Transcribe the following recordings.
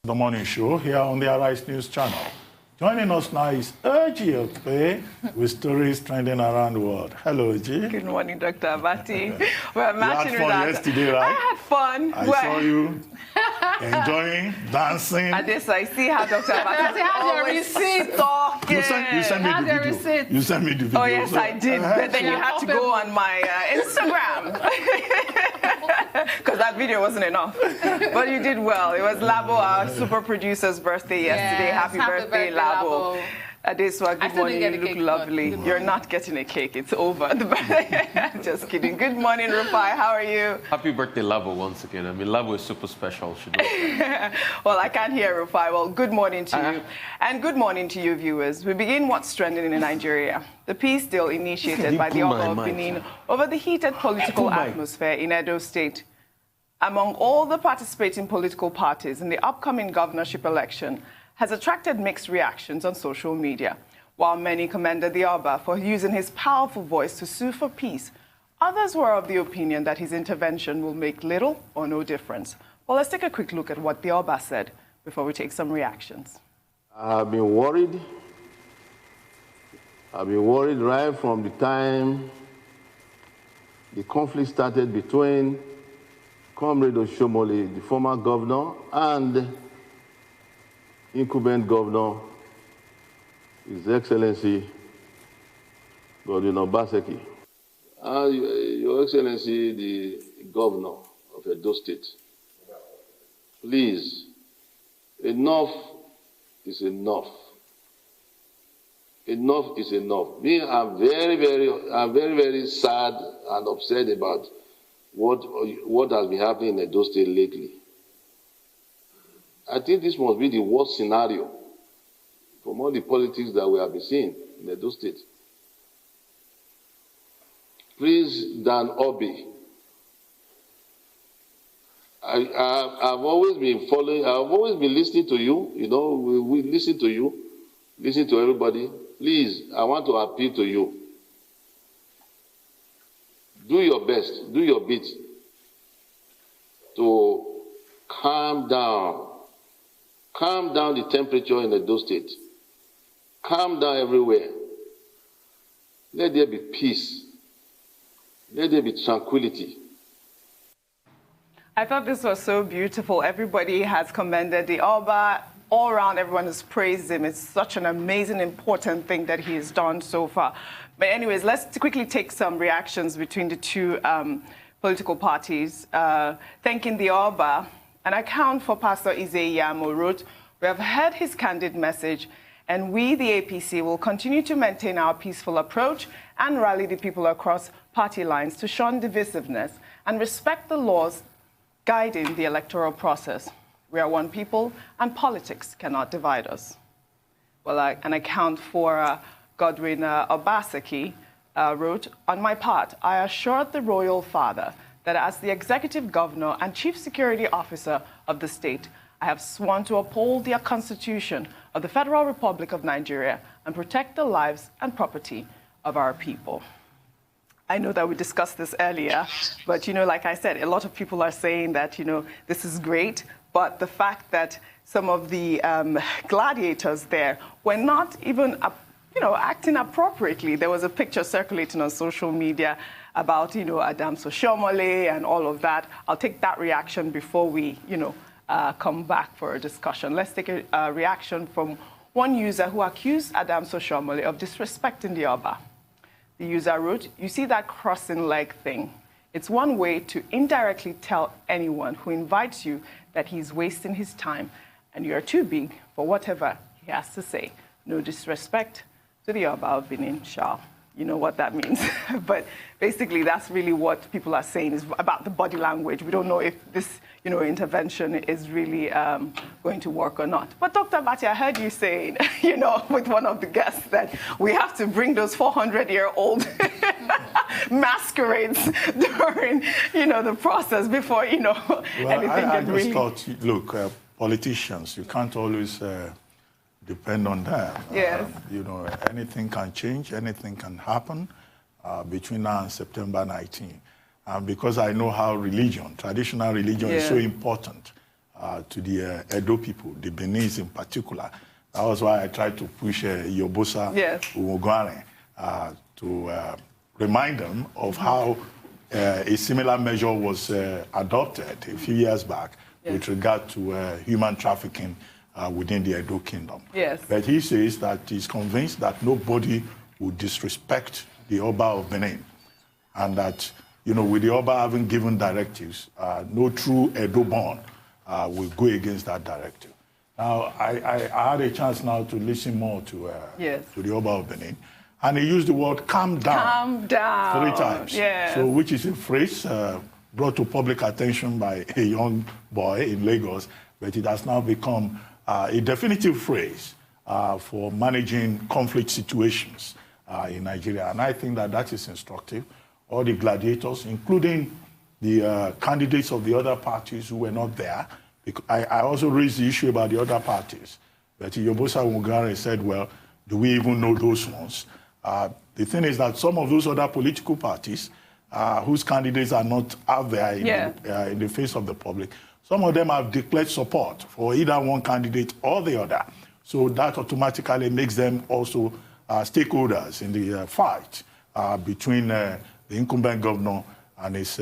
The morning show here on the Arise News channel. Joining us now is Okpe with stories trending around the world. Hello, Oji. Good morning, Dr. Abati. We're You had fun yesterday, right? I had fun. I saw you enjoying, dancing. At this, I see how Dr. Abati always talking. You sent me the video. You sent me the video. Oh, yes, I did. But then you had to go on my Instagram. Because that video wasn't enough. But you did well. It was Labo, our super producer's birthday yesterday. Yes, happy birthday, Labo. Adeswa, good morning. You look lovely. You're not getting a cake. It's over. Just kidding. Good morning, Rufai. How are you? Happy birthday, Labo, once again. I mean, Labo is super special. Well, I can't hear Rufai. Well, good morning to you. And good morning to you, viewers. We begin what's trending in Nigeria. The peace deal initiated by the Okpe of Benin over the heated political atmosphere in Edo State. Among all the participating political parties in the upcoming governorship election, has attracted mixed reactions on social media. While many commended the Oba for using his powerful voice to sue for peace, others were of the opinion that his intervention will make little or no difference. Well, let's take a quick look at what the Oba said before we take some reactions. I've been worried. I've been worried right from the time the conflict started between Comrade Oshomole, the former governor, and incumbent governor, His Excellency Godwin Obaseki. Your Excellency, the governor of Edo State, please, enough is enough. Enough is enough. Me, I'm very sad and upset about what has been happening in Edo State lately. I think this must be the worst scenario from all the politics that we have been seeing in Edo State. Please, Dan Obi, I've always been following, I've always been listening to you. You know, we listen to you, listen to everybody. Please, I want to appeal to you. Do your best, do your bit to calm down the temperature in Edo State. Calm down everywhere. Let there be peace. Let there be tranquility. I thought this was so beautiful. Everybody has commended the Oba. All around, everyone has praised him. It's such an amazing, important thing that he has done so far. But anyways, let's quickly take some reactions between the two political parties. Thanking the Oba, an account for Pastor Ize-Iyamu wrote, "We have heard his candid message, and we, the APC, will continue to maintain our peaceful approach and rally the people across party lines to shun divisiveness and respect the laws guiding the electoral process. We are one people, and politics cannot divide us." Well, an account for Godwin Obaseki wrote, "On my part, I assured the royal father that as the executive governor and chief security officer of the state, I have sworn to uphold the Constitution of the Federal Republic of Nigeria and protect the lives and property of our people." I know that we discussed this earlier, but, like I said, a lot of people are saying that, this is great, but the fact that some of the gladiators there were not even, acting appropriately. There was a picture circulating on social media about, Adam Soshomole and all of that. I'll take that reaction before we, come back for a discussion. Let's take a reaction from one user who accused Adam Soshomole of disrespecting the Oba. The user wrote, "You see that crossing leg thing? It's one way to indirectly tell anyone who invites you that he's wasting his time and you are too big for whatever he has to say. No disrespect to the Oba of Benin, Shah." You know what that means. But basically, that's really what people are saying is about the body language. We don't know if this, intervention is really going to work or not. But Dr. Abati, I heard you saying, with one of the guests that we have to bring those 400-year-old masquerades during, the process before, anything I can just really... thought, look, politicians, you can't always depend on them. Yes. Anything can change, anything can happen between now and September 19. Because I know how traditional religion is so important to the Edo people, the Benin in particular. That was why I tried to push Yobosa Umugware to remind them of how a similar measure was adopted a few years back with regard to human trafficking within the Edo Kingdom. But he says that he's convinced that nobody would disrespect the Oba of Benin, and that, with the Oba having given directives, no true Edo-born will go against that directive. Now, I had a chance now to listen more to the Oba of Benin, and he used the word "calm down" 3 times. So, which is a phrase brought to public attention by a young boy in Lagos, but it has now become a definitive phrase for managing conflict situations in Nigeria. And I think that that is instructive. All the gladiators, including the candidates of the other parties who were not there. I also raised the issue about the other parties. But Yobosa Umugware said, well, do we even know those ones? The thing is that some of those other political parties whose candidates are not out there in the face of the public, some of them have declared support for either one candidate or the other. So that automatically makes them also stakeholders in the fight between the incumbent governor and his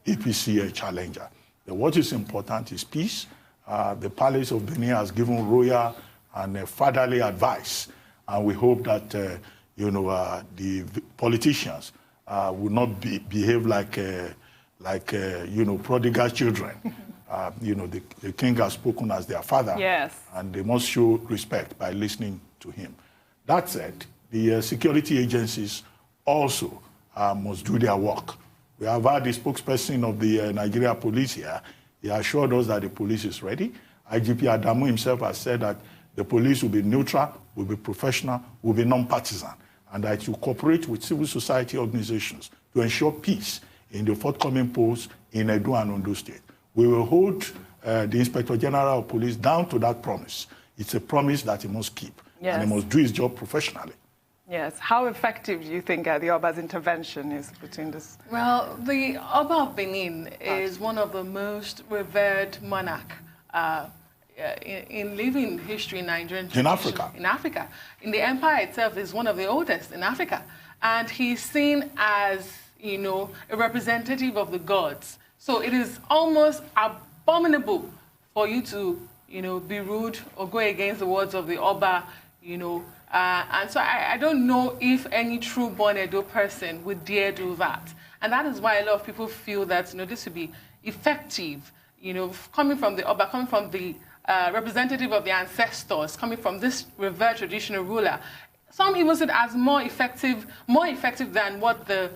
APC challenger. What is important is peace. The Palace of Benin has given royal and fatherly advice, and we hope that the politicians will not behave like prodigal children. The king has spoken as their father, and they must show respect by listening to him. That said, the security agencies also must do their work. We have had the spokesperson of the Nigeria police here. He assured us that the police is ready. IGP Adamu himself has said that the police will be neutral, will be professional, will be non-partisan, and that it will cooperate with civil society organizations to ensure peace in the forthcoming polls in Edo and Ondo State. We will hold the Inspector General of Police down to that promise. It's a promise that he must keep, and he must do his job professionally. How effective do you think the Oba's intervention is between this? Well, the Oba of Benin is one of the most revered monarch in living history in Nigerian tradition. In Africa. In the empire itself is one of the oldest in Africa. And he's seen as, a representative of the gods. So it is almost abominable for you to, be rude or go against the words of the Oba, and so I don't know if any true born Edo person would dare do that. And that is why a lot of people feel that, this would be effective, coming from the Oba, coming from the representative of the ancestors, coming from this revered traditional ruler. Some even said as more effective than what the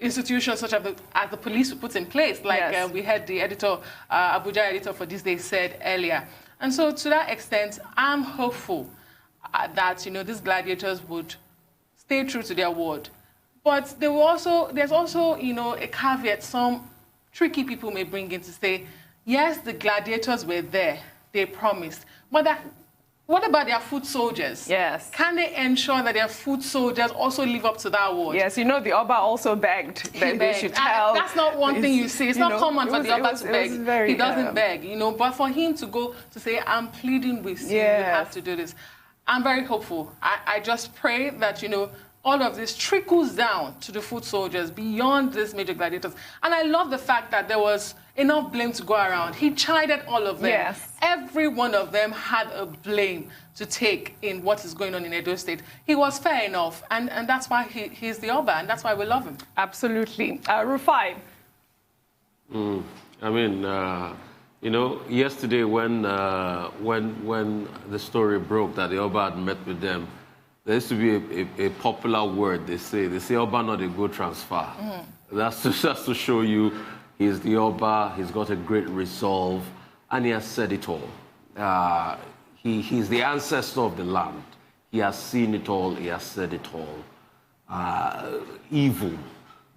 institutions such as the police would put in place, like we had the editor, Abuja editor for this day said earlier. And so to that extent, I'm hopeful that, these gladiators would stay true to their word. But there's also, a caveat some tricky people may bring in to say, yes, the gladiators were there, they promised, but what about their foot soldiers? Can they ensure that their foot soldiers also live up to that word? The Oba also begged that they should tell. That's not one thing you see. It's not common for the Oba to beg. He doesn't beg, but for him to go to say, I'm pleading with you, you have to do this. I'm very hopeful. I just pray that, all of this trickles down to the foot soldiers beyond these major gladiators. And I love the fact that there was enough blame to go around. He chided all of them. Every one of them had a blame to take in what is going on in Edo State. He was fair enough, and that's why he's the Oba, and that's why we love him. Absolutely. Rufai. Yesterday when the story broke that the Oba had met with them, there used to be a popular word they say Oba not a good transfer. That's to show you he's the Oba, he's got a great resolve, and he has said it all. He's the ancestor of the land. He has seen it all, he has said it all. Evil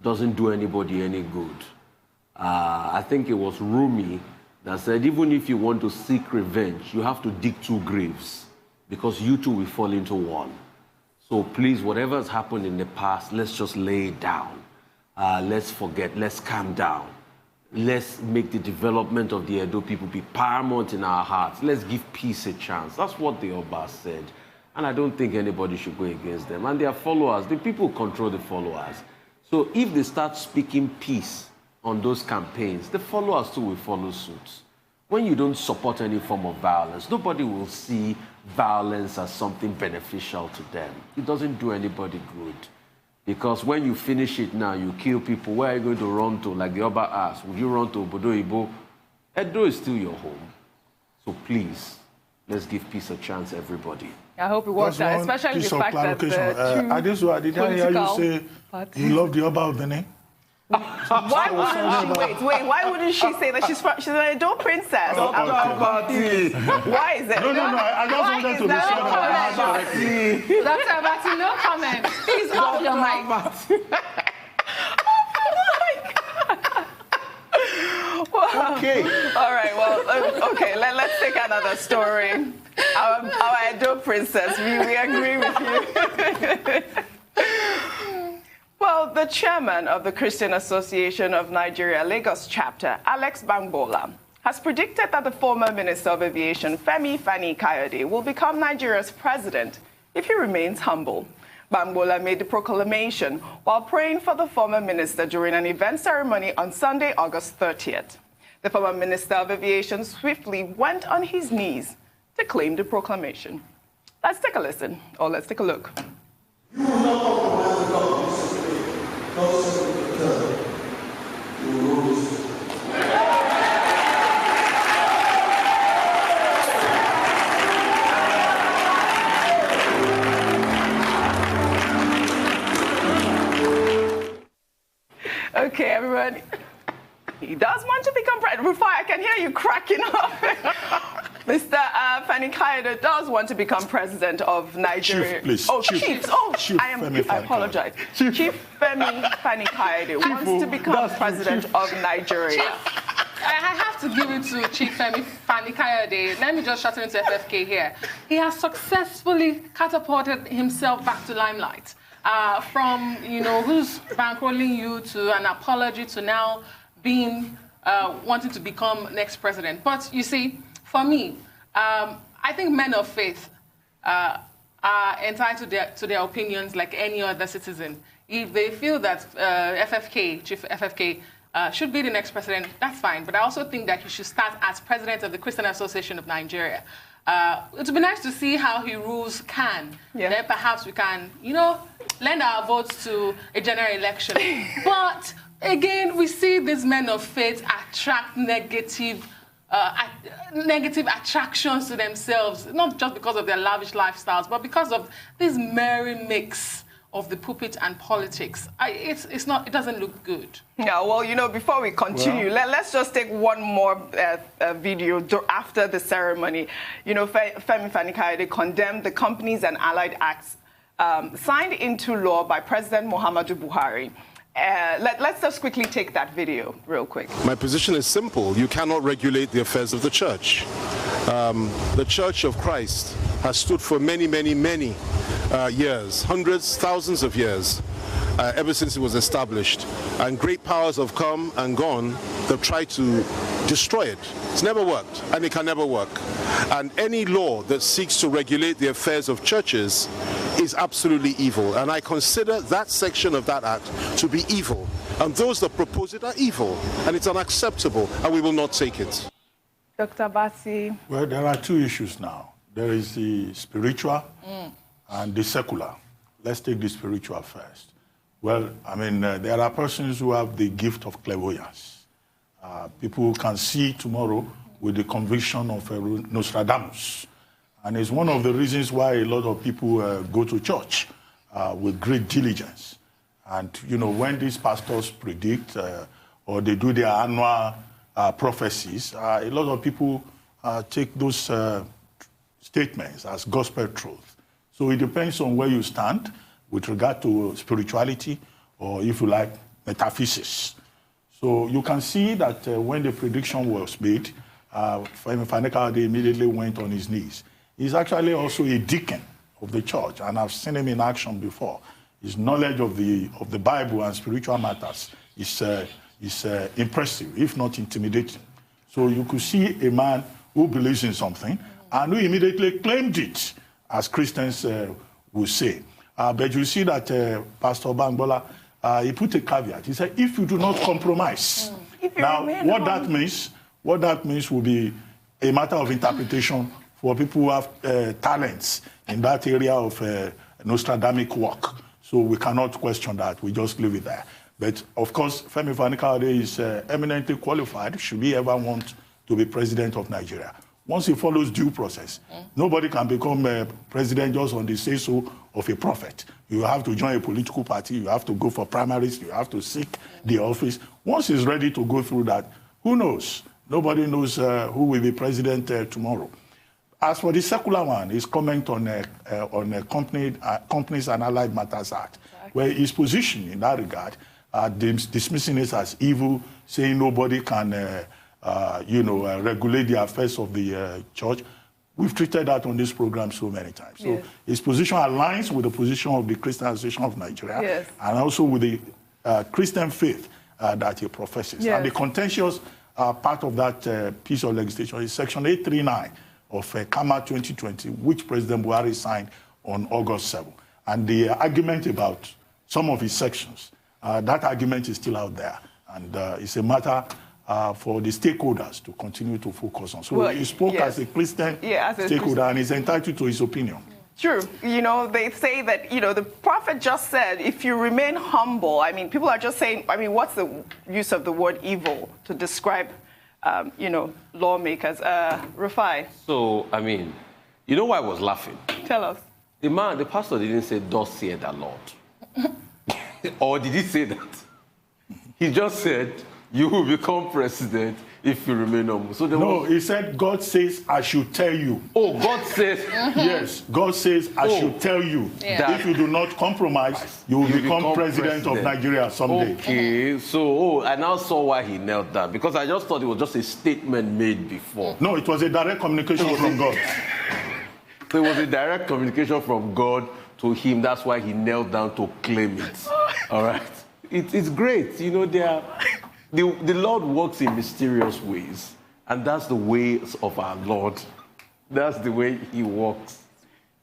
doesn't do anybody any good. I think it was Rumi that said, even if you want to seek revenge, you have to dig 2 graves, because you two will fall into one. So please, whatever has happened in the past, let's just lay it down. Let's forget, let's calm down. let's make the development of the Edo people be paramount in our hearts. Let's give peace a chance. That's what the Oba said. And I don't think anybody should go against them. And their followers, the people control the followers. So if they start speaking peace on those campaigns, the followers too will follow suit. When you don't support any form of violence, nobody will see violence as something beneficial to them. It doesn't do anybody good. Because when you finish it now, you kill people, where are you going to run to? Like the Oba asked, would you run to Obodo Ibo? Edo is still your home. So please, let's give peace a chance, everybody. I hope it works out, especially the fact that the Adesua, did I hear you say you love the Oba of Benin? Why wouldn't she, why wouldn't she say that she's an Edo princess? Why is it? No, I just wanted to be sure. Dr. Abati, no comment. Please off your mic. Well, okay. All right. Well, okay. Let's take another story. Our Edo princess. We agree with you. Well, the chairman of the Christian Association of Nigeria, Lagos chapter, Alex Bangbola, has predicted that the former Minister of Aviation, Femi Fani-Kayode, will become Nigeria's president if he remains humble. Bangbola made the proclamation while praying for the former minister during an event ceremony on Sunday, August 30th. The former Minister of Aviation swiftly went on his knees to claim the proclamation. Let's take a listen, or let's take a look. You will not compromise the government's Okay, everyone. He does want to become president. Rufai, I can hear you cracking up. Mr. Fani-Kayode does want to become president of Nigeria. Chief, please. Oh, Chief. Chief. I apologize. Chief Femi Fani-Kayode wants to become president of Nigeria. I have to give it to Chief Femi Fani-Kayode. Let me just shorten it to FFK here. He has successfully catapulted himself back to limelight. From, who's bankrolling you to an apology to now being, wanting to become next president. But you see, for me, I think men of faith are entitled to their opinions like any other citizen. If they feel that Chief FFK, should be the next president, that's fine. But I also think that he should start as president of the Christian Association of Nigeria. It would be nice to see how he rules CAN. Yeah. Then perhaps we can, lend our votes to a general election. But again, we see these men of faith attract negative attractions to themselves, not just because of their lavish lifestyles, but because of this merry mix of the pulpit and politics. It doesn't look good. Yeah, well, before we continue, let's just take one more video after the ceremony. Femi Fani-Kayode condemned the companies and allied acts signed into law by President Muhammadu Buhari. Let's just quickly take that video real quick. My position is simple. You cannot regulate the affairs of the church. The Church of Christ has stood for many, many, many years, hundreds, thousands of years, ever since it was established. And great powers have come and gone. They've tried to destroy it. It's never worked, and it can never work. And any law that seeks to regulate the affairs of churches is absolutely evil. And I consider that section of that act to be evil. And those that propose it are evil. And it's unacceptable, and we will not take it. Dr. Basi. Well, there are two issues now. There is the spiritual and the secular. Let's take the spiritual first. Well, there are persons who have the gift of clairvoyance. People who can see tomorrow with the conviction of Nostradamus. And it's one of the reasons why a lot of people go to church with great diligence. And, when these pastors predict or they do their annual prophecies, a lot of people take those statements as gospel truth. So it depends on where you stand with regard to spirituality or, if you like, metaphysics. So you can see that when the prediction was made, Femi Fani-Kayode immediately went on his knees. He's actually also a deacon of the church, and I've seen him in action before. His knowledge of the Bible and spiritual matters is is impressive, if not intimidating. So you could see a man who believes in something and who immediately claimed it, as Christians would say. But you see that Pastor Bangbola, he put a caveat. He said, if you do not compromise. Now, what that means will be a matter of interpretation for people who have talents in that area of Nostradamic work. So we cannot question that. We just leave it there. But, of course, Femi Fani-Kayode is eminently qualified, should he ever want to be president of Nigeria. Once he follows due process, nobody can become president just on the say-so of a prophet. You have to join a political party. You have to go for primaries. You have to seek the office. Once he's ready to go through that, who knows? Nobody knows who will be president tomorrow. As for the secular one, his comment on Companies and Allied Matters Act, where his position in that regard, dismissing it as evil, saying nobody can, regulate the affairs of the church. We've treated that on this program so many times. So his position aligns with the position of the Christian Association of Nigeria and also with the Christian faith that he professes. And the contentious part of that piece of legislation is Section 839 of CAMA 2020, which President Buhari signed on August 7. And the argument about some of his sections, that argument is still out there. And it's a matter for the stakeholders to continue to focus on. So he spoke as a Christian stakeholder and is entitled to his opinion. True. You know, they say that, the prophet just said, if you remain humble, I mean, people are just saying, I mean, what's the use of the word evil to describe, lawmakers? Rufai. So, I mean, you know why I was laughing? Tell us. The pastor didn't say, thus saith the Lord. Or did he say that? He just said, you will become president if you remain humble. So he said, God says, I should tell you. Oh, God says. Yes, God says, I should tell you. That if you do not compromise, you will become president of Nigeria someday. Okay, so I now saw why he knelt down. Because I just thought it was just a statement made before. No, it was a direct communication from God. So it was a direct communication from God to him. That's why he knelt down to claim it. All right? It's great. You know, the Lord works in mysterious ways, and that's the ways of our Lord. That's the way he works,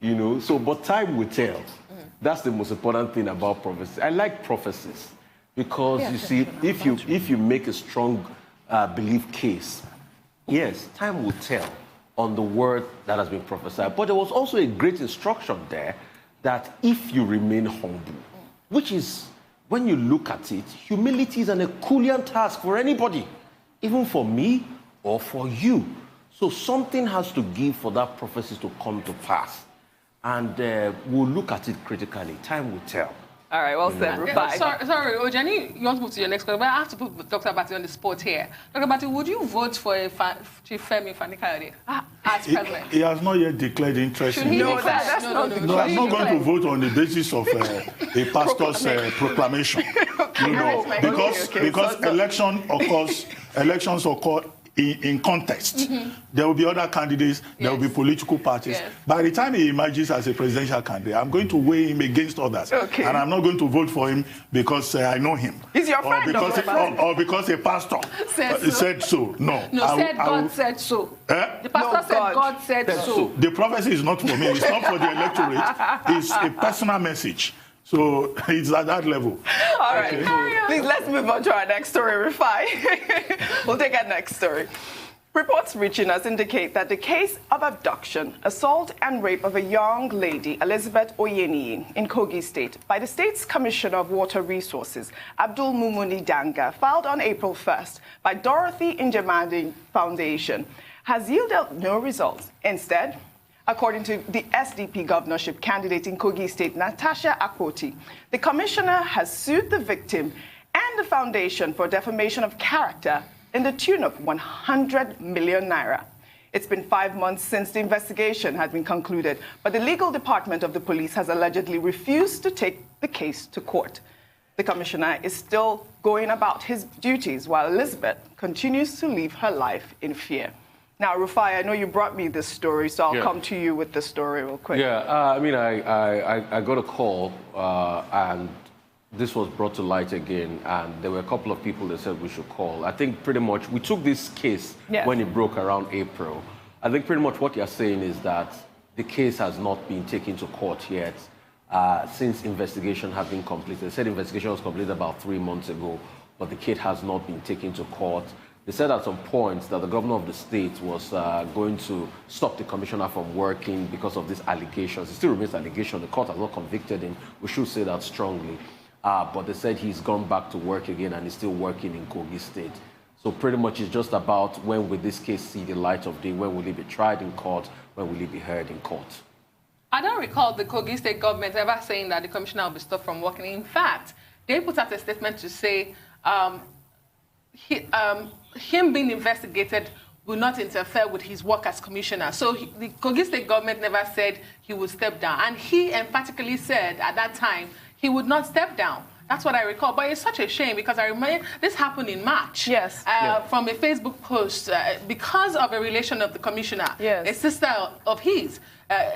So, but time will tell. That's the most important thing about prophecy. I like prophecies because, you see, if you make a strong belief case, yes, time will tell on the word that has been prophesied. But there was also a great instruction there that if you remain humble, which is, when you look at it, humility is an Herculean task for anybody, even for me or for you. So something has to give for that prophecy to come to pass. And we'll look at it critically. Time will tell. All right, well said, Rufai. Sorry, Ojani, you want to move to your next question, but I have to put Dr. Abati on the spot here. Dr. Abati, would you vote for Chief Femi Fani-Kayode as president? He has not yet declared interest in it. No, I'm not going to vote on the basis of a pastor's proclamation. Because elections occur in context. There will be other candidates, there will be political parties. By the time he emerges as a presidential candidate, I'm going to weigh him against others. And I'm not going to vote for him because I know him. He's your friend, or because a pastor said so. No. God said so. The pastor said God said so. The prophecy is not for me. It's not for the electorate. It's a personal message. So it's at that level. All right. Please, let's move on to our next story, Rufai. We'll take our next story. Reports reaching us indicate that the case of abduction, assault, and rape of a young lady, Elizabeth Oyeniyi, in Kogi State, by the state's Commissioner of Water Resources, Abdul Mumuni Danga, filed on April 1st by Dorothy Njamandi Foundation, has yielded no results. Instead, according to the SDP governorship candidate in Kogi State, Natasha Akpoti, the commissioner has sued the victim and the foundation for defamation of character in the tune of 100 million naira. It's been 5 months since the investigation had been concluded, but the legal department of the police has allegedly refused to take the case to court. The commissioner is still going about his duties while Elizabeth continues to live her life in fear. Now, Rufai, I know you brought me this story, so I'll come to you with the story real quick. I got a call, and this was brought to light again, and there were a couple of people that said we should call. I think pretty much we took this case when it broke around April. I think pretty much what you're saying is that the case has not been taken to court yet since investigation had been completed. They said investigation was completed about 3 months ago, but the case has not been taken to court. They said at some point that the governor of the state was going to stop the commissioner from working because of these allegations. It still remains allegation. The court has not convicted him. We should say that strongly. But they said he's gone back to work again and he's still working in Kogi State. So pretty much it's just about when will this case see the light of day, when will it be tried in court, when will it be heard in court. I don't recall the Kogi State government ever saying that the commissioner will be stopped from working. In fact, they put out a statement to say him being investigated will not interfere with his work as commissioner. So the Kogi State government never said he would step down. And he emphatically said at that time he would not step down. That's what I recall. But it's such a shame because I remember this happened in March. Yes. From a Facebook post because of a relation of the commissioner, a sister of his.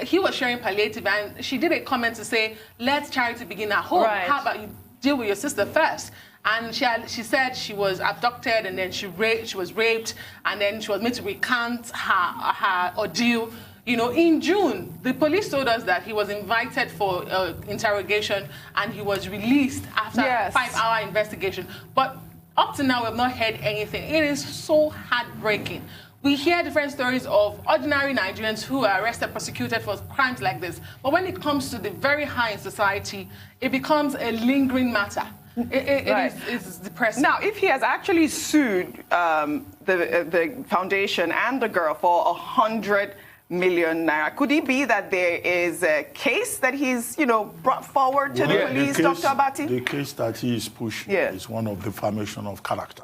He was sharing palliative and she did a comment to say, let charity begin at home. Right. How about you deal with your sister first? And she said she was abducted and then she was raped and then she was made to recant her ordeal. You know, in June, the police told us that he was invited for interrogation and he was released after a 5-hour investigation. But up to now, we've not heard anything. It is so heartbreaking. We hear different stories of ordinary Nigerians who are arrested, prosecuted for crimes like this. But when it comes to the very high in society, it becomes a lingering matter. It's depressing. Now, if he has actually sued the foundation and the girl for 100 million naira, could it be that there is a case that he's, brought forward to the police, Dr. Abati? The case that he is pushing is one of defamation of character.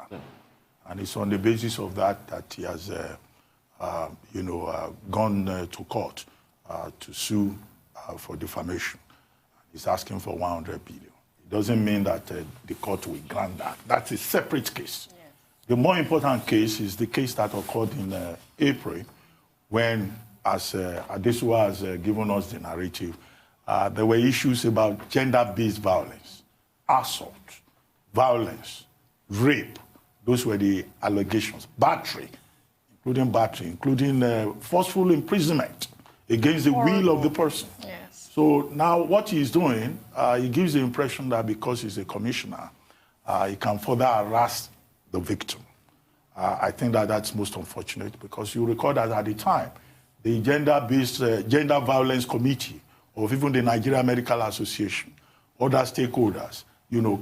And it's on the basis of that he has, gone to court to sue for defamation. He's asking for 100 billion. It doesn't mean that the court will grant that. That's a separate case. Yes. The more important case is the case that occurred in April when, as Adesua has given us the narrative, there were issues about gender-based violence, assault, violence, rape. Those were the allegations. Battery, including forceful imprisonment against the will of the person. Yes. So now what he's doing, he gives the impression that because he's a commissioner, he can further harass the victim. I think that that's most unfortunate because you recall that at the time, the Gender Violence Committee of even the Nigeria Medical Association, other stakeholders,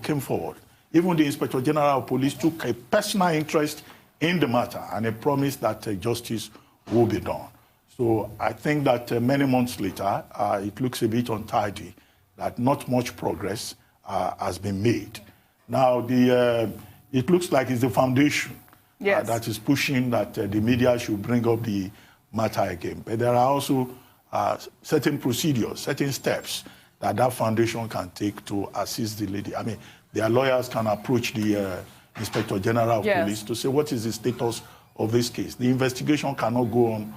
came forward. Even the Inspector General of Police took a personal interest in the matter and a promise that justice will be done. So I think that many months later, it looks a bit untidy, that not much progress has been made. Now, it looks like it's the foundation that is pushing that the media should bring up the matter again. But there are also certain procedures, certain steps that foundation can take to assist the lady. I mean, their lawyers can approach the Inspector General of Police to say, what is the status of this case? The investigation cannot go on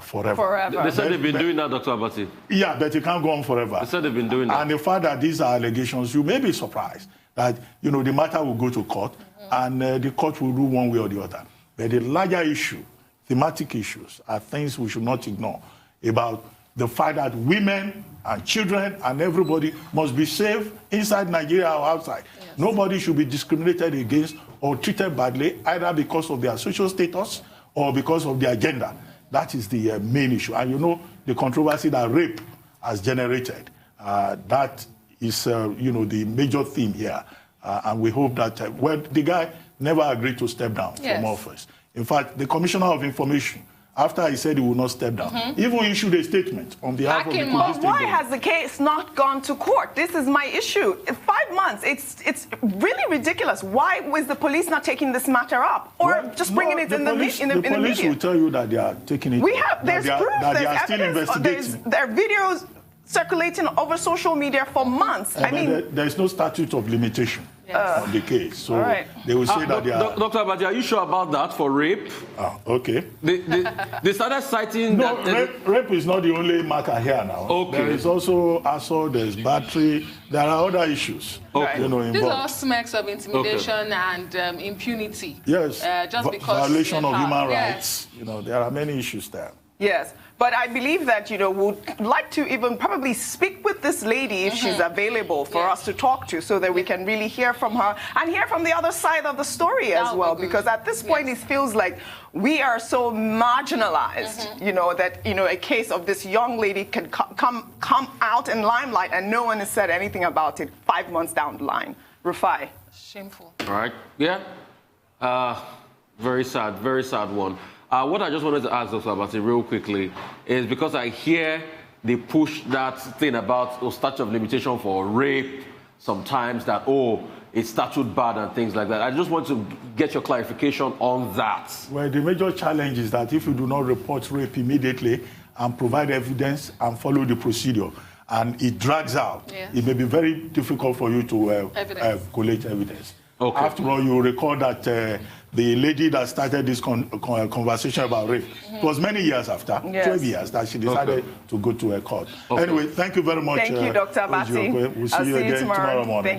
forever. They said they've been doing that, Dr. Abati. Yeah, but it can't go on forever. They said they've been doing that. And the fact that these are allegations, you may be surprised that, the matter will go to court and the court will rule one way or the other. But the larger issue, thematic issues, are things we should not ignore about the fact that women and children and everybody must be safe inside Nigeria or outside. Yes. Nobody should be discriminated against or treated badly, either because of their social status or because of their gender. That is the main issue. And the controversy that rape has generated, that is, the major theme here. And we hope that, the guy never agreed to step down from office. In fact, the Commissioner of Information, after he said he would not step down, even issued a statement on behalf of the Kogi State. Why has the case not gone to court? This is my issue. 5 months, it's really ridiculous. Why was the police not taking this matter up? Or just bringing it in the media? The police will tell you that they are taking it up. There's proof, they are still investigating. There are videos circulating over social media for months. There is no statute of limitation. on the case. So they will say that they are... Dr. Abaji, are you sure about that for rape? Okay. They started citing no, that... Rape is not the only matter here now. Okay. There is also assault, there's battery, there are other issues. Okay. You know, involved. These are all smacks of intimidation and impunity. Yes. Just because violation of human rights. You know, there are many issues there. Yes, but I believe that, you know, would like to even probably speak with this lady if she's available for us to talk to, so that we can really hear from her and hear from the other side of the story as well. Because at this point, it feels like we are so marginalized, you know, that, you know, a case of this young lady can come out in limelight and no one has said anything about it 5 months down the line. Rufai. Shameful. All right. Yeah. Very sad one. What I just wanted to ask Dr. Abati real quickly is, because I hear they push that thing about statute of limitation for rape sometimes, that, it's statute bad and things like that. I just want to get your clarification on that. Well, the major challenge is that if you do not report rape immediately and provide evidence and follow the procedure, and it drags out, it may be very difficult for you to collect evidence. Okay. After all, you recall that the lady that started this conversation about rape, it was many years after, 12 years, that she decided to go to a court. Anyway, thank you very much. Thank you, Dr. Abati. We'll see you again tomorrow morning.